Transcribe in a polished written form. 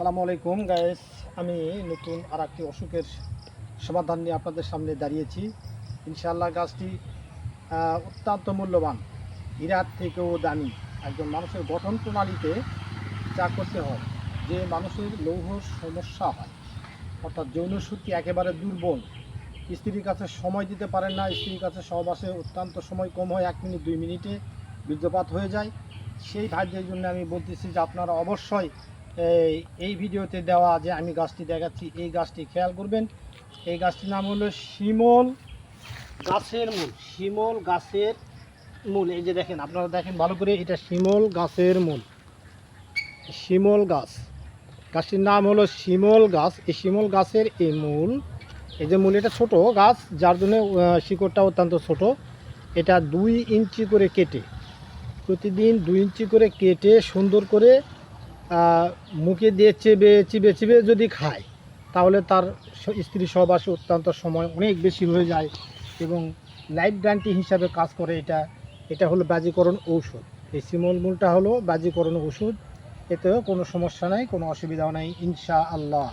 আসসালামু আলাইকুম গাইস। আমি নতুন আর একটি অসুখের সমাধান নিয়ে আপনাদের সামনে দাঁড়িয়েছি। ইনশাআল্লাহ গাছটি অত্যন্ত মূল্যবান, হীরার থেকেও দামি। একজন মানুষের গঠন প্রণালীতে যা করতে হয়, যে মানুষের লৌহ সমস্যা হয়, অর্থাৎ যৌন শক্তি একেবারে দুর্বল, স্ত্রীর কাছে সময় দিতে পারেন না, স্ত্রীর কাছে সহবাসে অত্যন্ত সময় কম হয়, 1 মিনিট 2 মিনিটে বীর্যপাত হয়ে যায়, সেই ভাইদের জন্য আমি বলতেছি যে আপনারা অবশ্যই এই ভিডিওতে দেওয়া যে আমি গাছটি দেখাচ্ছি, এই গাছটি খেয়াল করবেন। এই গাছটির নাম হলো শিমল গাছের মূল। শিমল গাছের মূল, এই যে দেখেন, আপনারা দেখেন ভালো করে, এটা শিমল গাছের মূল। শিমল গাছ, গাছটির নাম হলো শিমল গাছ। এই শিমল গাছের এই মূল, এই যে মূল, এটা ছোটো গাছ, যার জন্য শিকড়টা অত্যন্ত ছোট। এটা 2 ইঞ্চি করে কেটে, প্রতিদিন 2 ইঞ্চি করে কেটে সুন্দর করে মুখে দিয়ে চিবে চিবে চিবে যদি খায়, তাহলে তার স্ত্রী সহবাসে অত্যন্ত সময় অনেক বেশি হয়ে যায় এবং লাইফ গ্যারান্টি হিসাবে কাজ করে। এটা হলো বাজিকরণ ঔষধ। এই শিমল মূলটা হলো বাজিকরণ ওষুধ। এতেও কোনো সমস্যা নাই, কোনো অসুবিধাও নাই ইনশাআল্লাহ।